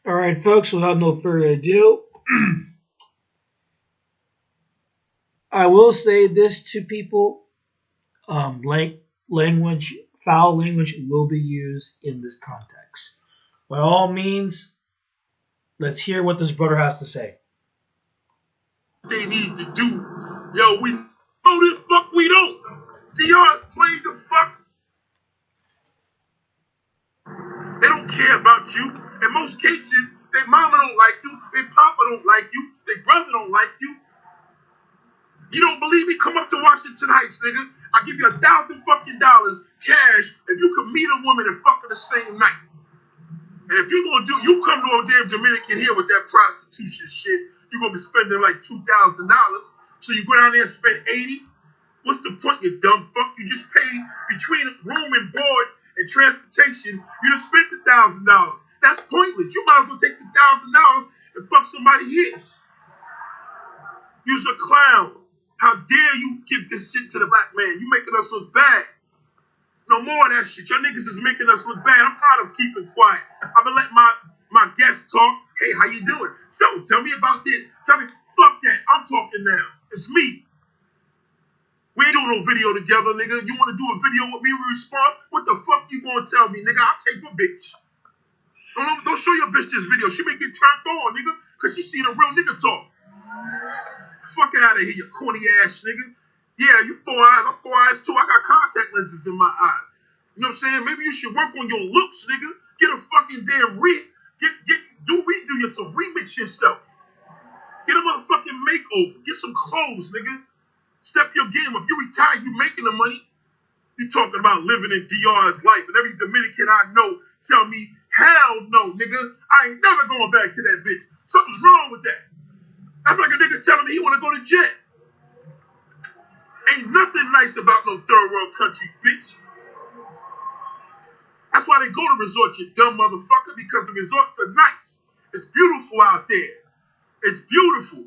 All right, folks, without no further ado, I will say this to people. Language, foul language will be used in this context. By all means, let's hear what this brother has to say. They need to do. Yo, we know this fuck we don't. DR's playing the fuck. They don't care about you. In most cases, their mama don't like you, their papa don't like you, their brother don't like you. You don't believe me? Come up to Washington Heights, nigga. I'll give you $1,000 fucking cash if you can meet a woman and fuck her the same night. And if you gonna do, you come to a damn Dominican here with that prostitution shit, you're gonna be spending like $2,000. So you go down there and spend 80. What's the point, you dumb fuck? You just paid between room and board and transportation. You just spent $1,000. That's pointless. You might as well take the $1,000 and fuck somebody here. You's a clown. How dare you give this shit to the black man? You making us look bad. No more of that shit. Your niggas is making us look bad. I'm tired of keeping quiet. I'm gonna let my guests talk. Hey, how you doing? So, tell me about this. Tell me, fuck that. I'm talking now. It's me. We ain't doing no video together, nigga. You wanna do a video with me with response? What the fuck you gonna tell me, nigga? I'll take your bitch. Don't show your bitch this video. She may get turned on, nigga, because she seen a real nigga talk. Fuck out of here, you corny ass nigga. Yeah, you 4 eyes. I'm 4 eyes too. I got contact lenses in my eyes. You know what I'm saying? Maybe you should work on your looks, nigga. Get a fucking damn redo you some remix yourself. Get a motherfucking makeover. Get some clothes, nigga. Step your game up. You retire, you making the money. You talking about living in DR's life, and every Dominican I know tell me, hell no, nigga. I ain't never going back to that bitch. Something's wrong with that. That's like a nigga telling me he want to go to jail. Ain't nothing nice about no third world country, bitch. That's why they go to resorts, you dumb motherfucker, because the resorts are nice. It's beautiful out there. It's beautiful.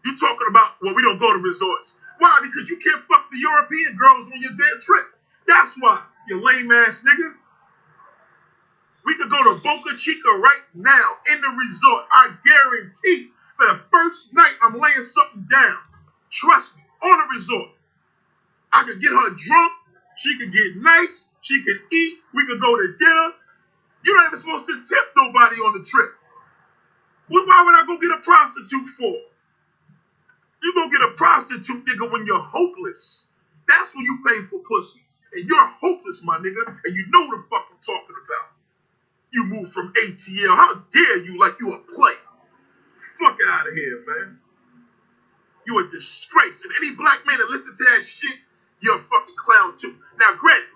You talking about, well, we don't go to resorts. Why? Because you can't fuck the European girls on your damn trip. That's why, you lame ass nigga. We could go to Boca Chica right now in the resort. I guarantee for the first night I'm laying something down. Trust me, on a resort. I could get her drunk. She could get nice. She could eat. We could go to dinner. You're not even supposed to tip nobody on the trip. Why would I go get a prostitute for? You go get a prostitute, nigga, when you're hopeless. That's when you pay for pussy. And you're hopeless, my nigga. And you know what the fuck I'm talking about. You move from ATL. How dare you like you a play? Fuck out of here, man. You a disgrace. And any black man that listens to that shit, you're a fucking clown too. Now, granted,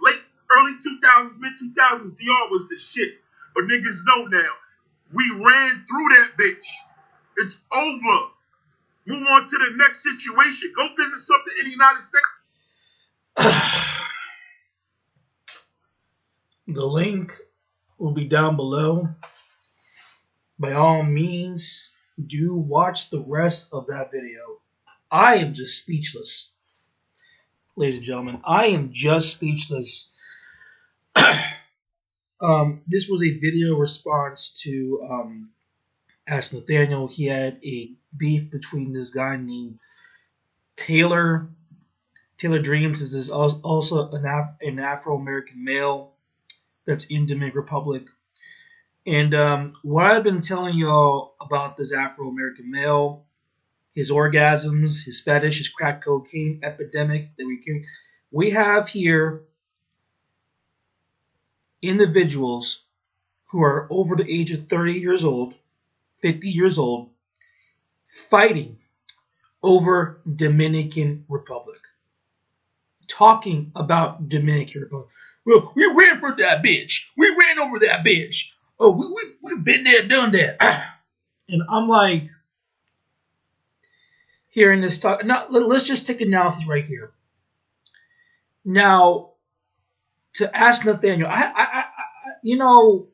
early 2000s, mid 2000s, DR was the shit. But niggas know now. We ran through that bitch. It's over. Move on to the next situation. Go visit something in the United States. The link will be down below. By all means, do watch the rest of that video. I am just speechless. Ladies and gentlemen, I am just speechless. This was a video response to Ask Nathaniel. He had a beef between this guy named Taylor. Taylor Dreams is also an Afro-American male that's in Dominican Republic. And what I've been telling y'all about this Afro-American male, his orgasms, his fetish, his crack cocaine epidemic that we have here individuals who are over the age of 30 years old, 50 years old, fighting over Dominican Republic. Talking about Dominican Republic. Well, we ran for that bitch. We ran over that bitch. Oh, we've been there, done that. And I'm like, hearing this talk. Now, let's just take analysis right here. Now, to ask Nathaniel, to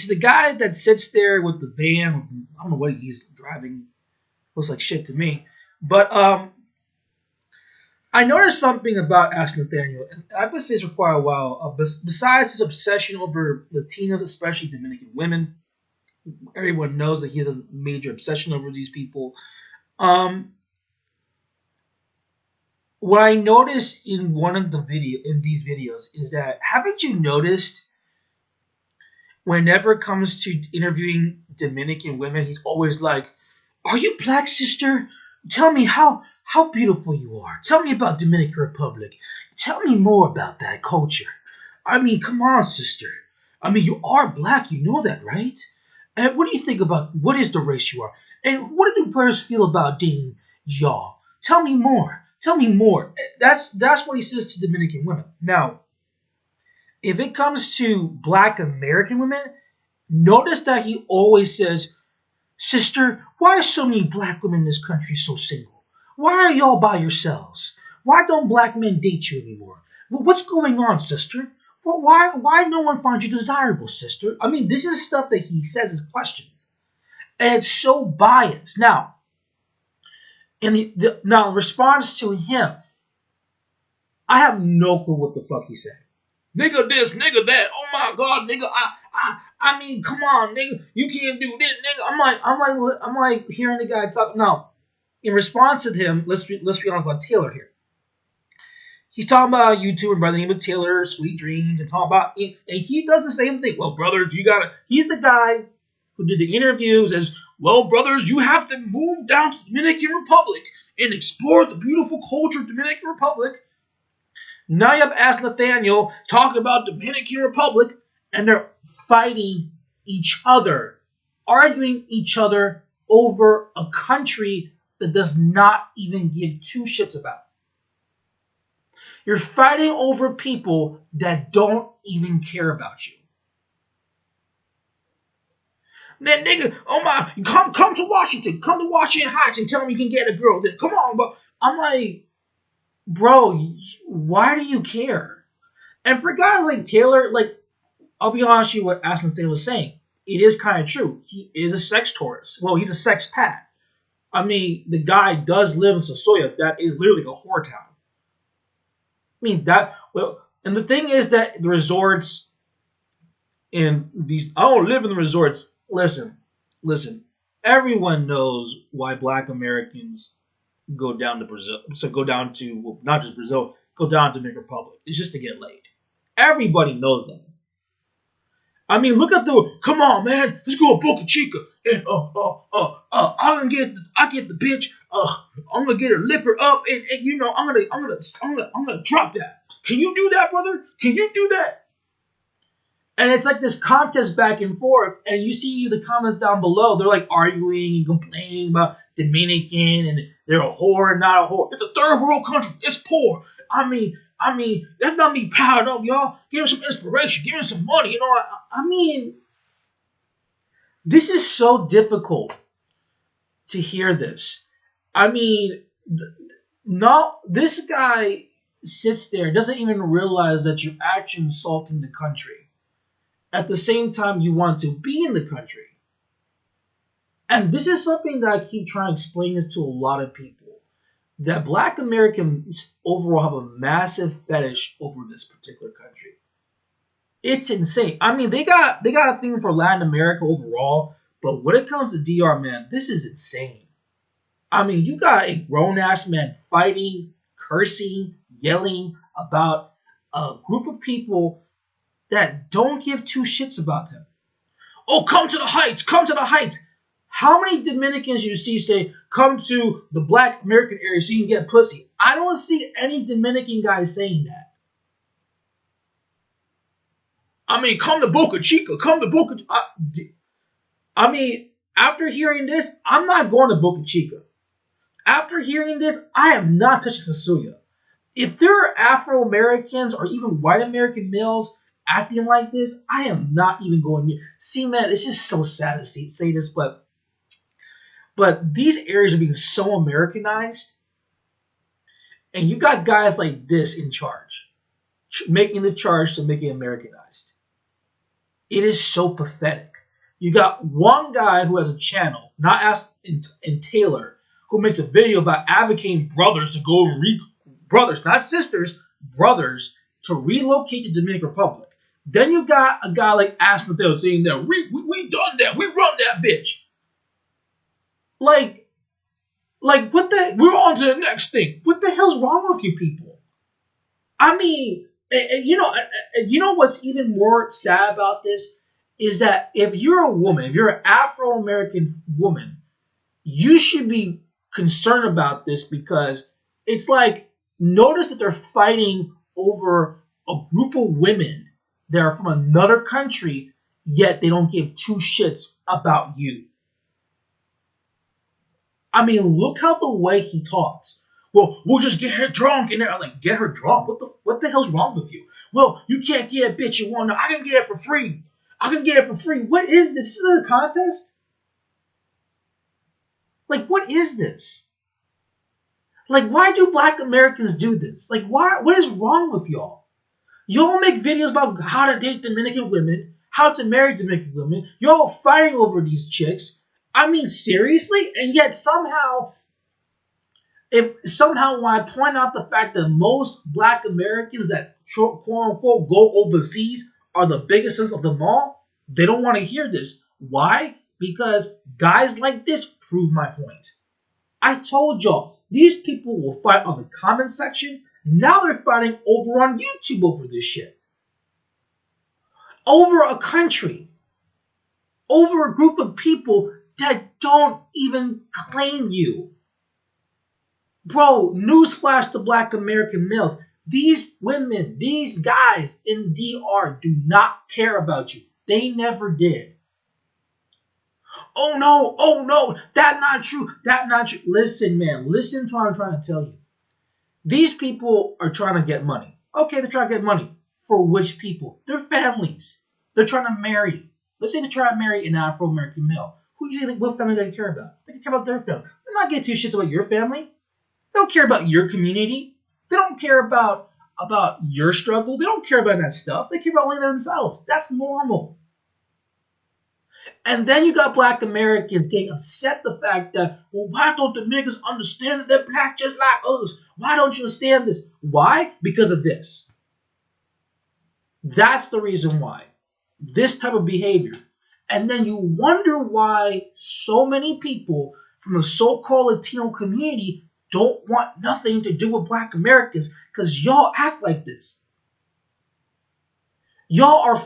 the guy that sits there with the van, I don't know what he's driving. Looks like shit to me. But I noticed something about Ask Nathaniel, and I've been saying this for quite a while. Besides his obsession over Latinos, especially Dominican women, Everyone knows that he has a major obsession over these people. Um, what I noticed in one of the these videos is that haven't you noticed whenever it comes to interviewing Dominican women, he's always like, "Are you black, sister? Tell me how beautiful you are. Tell me about Dominican Republic. Tell me more about that culture. I mean, come on, sister. I mean, you are black. You know that, right? And what do you think about what is the race you are? And what do brothers feel about dating y'all? Tell me more. Tell me more." That's what he says to Dominican women. Now, if it comes to black American women, notice that he always says, "Sister, why are so many black women in this country so single? Why are y'all by yourselves? Why don't black men date you anymore? Well, what's going on, sister? Well, why no one finds you desirable, sister?" I mean, this is stuff that he says as questions. And it's so biased. Now, in response to him, I have no clue what the fuck he said. Nigga this, nigga that. Oh my god, nigga. I mean, come on, nigga. You can't do this, nigga. I'm like hearing the guy talk. Now, in response to him, let's be honest about Taylor here. He's talking about a YouTuber by the name of Taylor, Sweet Dreams, and talking about, and he does the same thing. Well, brothers, you gotta. He's the guy who did the interviews as, "Well, brothers, you have to move down to the Dominican Republic and explore the beautiful culture of the Dominican Republic." Now you have Ask Nathaniel talking about Dominican Republic, and they're fighting each other, arguing each other over a country that does not even give two shits about. You're fighting over people that don't even care about you. Man, nigga, oh my, come to Washington. Come to Washington Heights and tell me you can get a girl. Come on, bro. I'm like, bro, why do you care? And for guys like Taylor, like, I'll be honest with you what Aslan Taylor was saying. It is kind of true. He is a sex tourist. Well, he's a sex pat. I mean, the guy does live in Sosoya. That is literally a whore town. I mean, and the thing is that the resorts in these, I don't live in the resorts. Listen. Everyone knows why black Americans go down to Brazil. So go down to, well, not just Brazil, go down to Dominican Republic. It's just to get laid. Everybody knows that. I mean, look at come on, man, let's go to Boca Chica, and I get the bitch, I'm gonna get her lip her up, and you know, I'm gonna drop that. Can you do that, brother? Can you do that? And it's like this contest back and forth, and you see the comments down below. They're like arguing and complaining about Dominican, and they're a whore and not a whore. It's a third world country. It's poor. I mean, that's not me proud of, y'all. Give him some inspiration. Give him some money. You know, I mean, this is so difficult to hear this. I mean, this guy sits there, doesn't even realize that you're actually insulting the country. At the same time, you want to be in the country. And this is something that I keep trying to explain this to a lot of people. That black Americans overall have a massive fetish over this particular country. It's insane. I mean, they got a thing for Latin America overall, but when it comes to DR, man, this is insane. I mean, you got a grown-ass man fighting, cursing, yelling about a group of people that don't give two shits about him. Oh, come to the heights, come to the heights. How many Dominicans you see say, come to the black American area so you can get pussy? I don't see any Dominican guys saying that. I mean, come to Boca Chica, come to Boca Chica. I mean, after hearing this, I'm not going to Boca Chica. After hearing this, I am not touching Sasuya. If there are Afro-Americans or even white American males acting like this, I am not even going near. See, man, it's just so sad to say this, but these areas are being so Americanized, and you got guys like this in charge, making the charge to make it Americanized. It is so pathetic. You got one guy who has a channel, not Ask in Taylor, who makes a video about advocating brothers to go brothers, not sisters, brothers, to relocate to Dominican Republic. Then you got a guy like Ash Mateo saying that we done that. We run that bitch. Like what the? We're on to the next thing. What the hell's wrong with you people? I mean, you know what's even more sad about this is that if you're a woman, if you're an Afro-American woman, you should be concerned about this because it's like, notice that they're fighting over a group of women that are from another country, yet they don't give two shits about you. I mean, look how the way he talks. Well, we'll just get her drunk, and I'm like, get her drunk? What the hell's wrong with you? Well, you can't get a bitch you want. I can get it for free. I can get it for free. What is this? Is this a contest? Like, what is this? Like, why do black Americans do this? Like, why? What is wrong with y'all? Y'all make videos about how to date Dominican women, how to marry Dominican women. Y'all fighting over these chicks. I mean, seriously? And yet somehow when I point out the fact that most black Americans that quote unquote go overseas are the biggest sins of them all, they don't want to hear this. Why? Because guys like this prove my point. I told y'all, these people will fight on the comment section. Now they're fighting over on YouTube over this shit. Over a country. Over a group of people that don't even claim you. Bro, newsflash to black American males. These women, these guys in DR do not care about you. They never did. Oh no, that's not true. That's not true. Listen, man, listen to what I'm trying to tell you. These people are trying to get money. Okay, they're trying to get money. For which people? Their families. They're trying to marry. Let's say they're trying to marry an Afro-American male. Who do you think, what family do they care about? They care about their family. They're not getting two shits about your family. They don't care about your community. They don't care about your struggle. They don't care about that stuff. They care about only themselves. That's normal. And then you got black Americans getting upset the fact that, well, why don't the niggas understand that they're black just like us? Why don't you understand this? Why? Because of this. That's the reason why. This type of behavior. And then you wonder why so many people from the so-called Latino community don't want nothing to do with black Americans because y'all act like this. Y'all are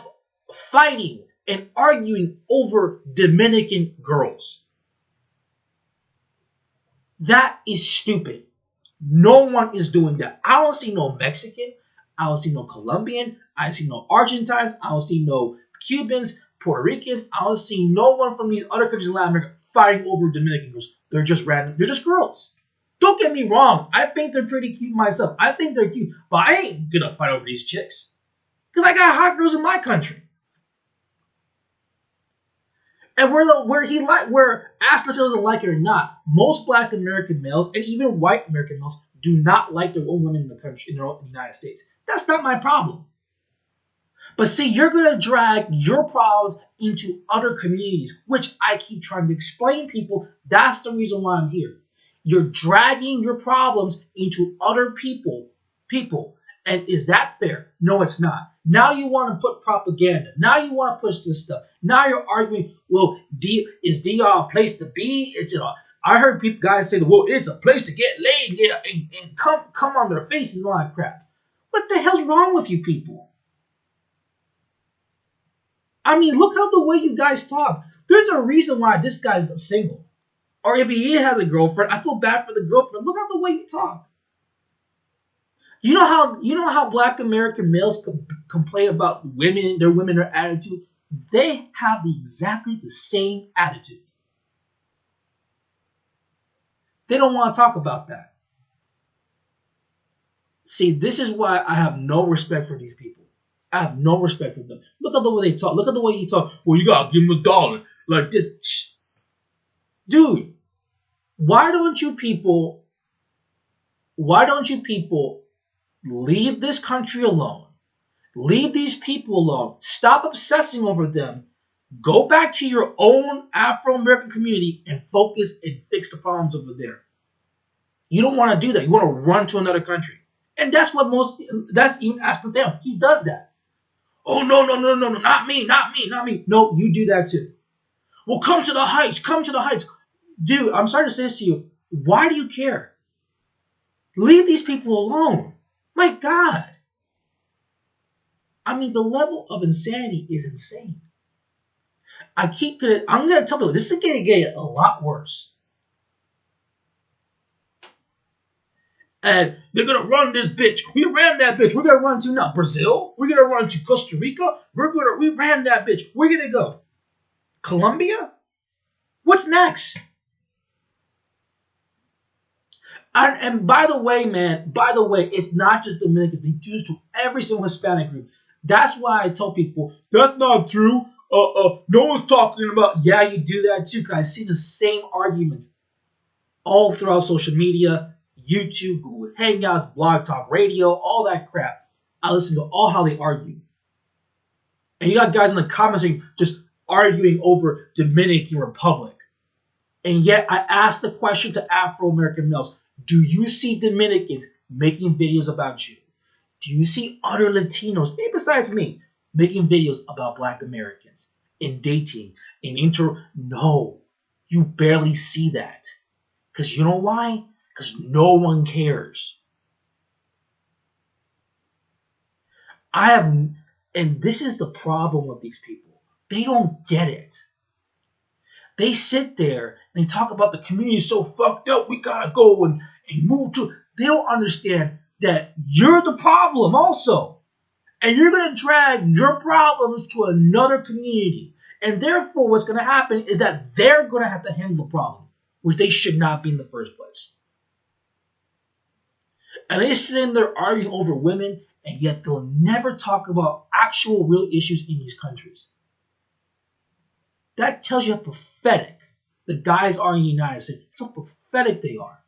fighting and arguing over Dominican girls. That is stupid. No one is doing that. I don't see no Mexican. I don't see no Colombian. I don't see no Argentines. I don't see no Cubans, Puerto Ricans. I don't see no one from these other countries in Latin America fighting over Dominican girls. They're just random. They're just girls. Don't get me wrong. I think they're pretty cute myself. I think they're cute. But I ain't gonna fight over these chicks. Because I got hot girls in my country. And where Ashley doesn't like it or not, most black American males and even white American males do not like their own women in the country, in the United States. That's not my problem. But see, you're gonna drag your problems into other communities, which I keep trying to explain to people. That's the reason why I'm here. You're dragging your problems into other people. And is that fair? No, it's not. Now you want to put propaganda. Now you want to push this stuff. Now you're arguing, well, is DR a place to be? I heard guys say, well, it's a place to get laid and come on their faces and all that crap. What the hell's wrong with you people? I mean, look how the way you guys talk. There's a reason why this guy's single. Or if he has a girlfriend, I feel bad for the girlfriend. Look how the way you talk. You know how black American males complain about women, their attitude? They have exactly the same attitude. They don't want to talk about that. See, this is why I have no respect for these people. I have no respect for them. Look at the way they talk. Look at the way he talk. Well, you gotta give him $1 like this. Dude, why don't you people leave this country alone? Leave these people alone. Stop obsessing over them. Go back to your own Afro-American community and focus and fix the problems over there. You don't want to do that. You want to run to another country. And that's even Aston Down. He does that. Oh, no, no, no, no, no, not me, not me, not me. No, you do that too. Well, come to the heights, come to the heights. Dude, I'm sorry to say this to you. Why do you care? Leave these people alone. My God. I mean, the level of insanity is insane. I'm gonna tell you, this is gonna get a lot worse. And they're gonna run this bitch. We ran that bitch. We're gonna run to now Brazil. We're gonna run to Costa Rica. We ran that bitch. We're gonna go Colombia. What's next? And by the way, man, it's not just Dominicans. They do this to every single Hispanic group. That's why I tell people that's not true. No one's talking about. Yeah, you do that too. Cause I see the same arguments all throughout social media, YouTube, Google Hangouts, Blog Talk Radio, all that crap. I listen to all how they argue. And you got guys in the comments just arguing over Dominican Republic. And yet I asked the question to Afro-American males, do you see Dominicans making videos about you? Do you see other Latinos, maybe besides me, making videos about Black Americans in dating, No, you barely see that. Because you know why? Because no one cares. And this is the problem with these people. They don't get it. They sit there and they talk about the community is so fucked up, we gotta go and move to. They don't understand that you're the problem also. And you're gonna drag your problems to another community. And therefore what's gonna happen is that they're gonna have to handle the problem, which they should not be in the first place. And they're sitting there arguing over women, and yet they'll never talk about actual real issues in these countries. That tells you how pathetic the guys are in the United States. It's how pathetic they are.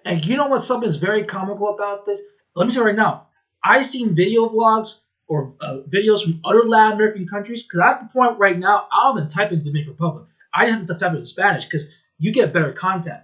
And you know what? Something's very comical about this. Let me tell you right now. I've seen video vlogs or videos from other Latin American countries. Because at the point right now, I don't even type in Dominican Republic. I just have to type it in Spanish because you get better content.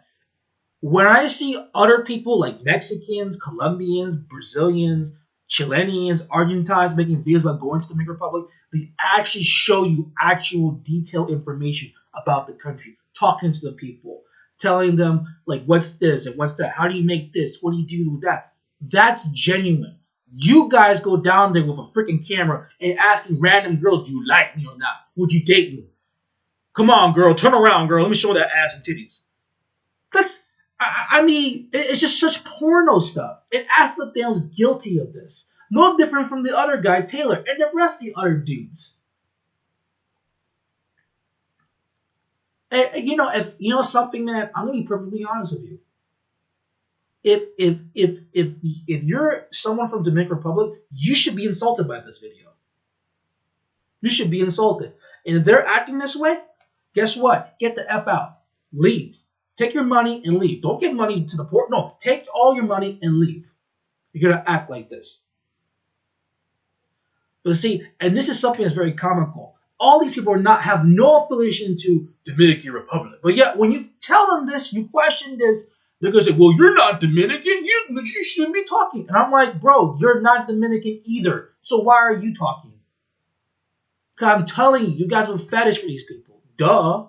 When I see other people like Mexicans, Colombians, Brazilians, Chileans, Argentines making videos about going to the Dominican Republic, they actually show you actual detailed information about the country, talking to the people, telling them like what's this and what's that, how do you make this, what do you do with that. That's genuine. You guys go down there with a freaking camera and asking random girls, do you like me or not? Would you date me? Come on, girl, turn around, girl. Let me show that ass and titties. It's just such porno stuff. And Ask Nathaniel's guilty of this. No different from the other guy, Taylor, and the rest of the other dudes. And, if you know something, man, I'm gonna be perfectly honest with you. If you're someone from Dominican Republic, you should be insulted by this video. You should be insulted. And if they're acting this way, guess what? Get the F out. Leave. Take your money and leave. Don't give money to the poor. No, take all your money and leave. You're going to act like this. But see, and this is something that's very comical. All these people have no affiliation to Dominican Republic. But yet, when you tell them this, you question this, they're going to say, well, you're not Dominican. You shouldn't be talking. And I'm like, bro, you're not Dominican either. So why are you talking? Because I'm telling you, you guys have a fetish for these people. Duh.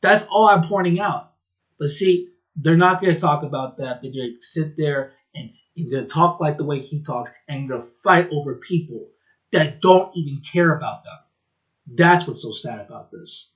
That's all I'm pointing out. But see, they're not going to talk about that. They're going to sit there and they're going to talk like the way he talks and they're going to fight over people that don't even care about them. That's what's so sad about this.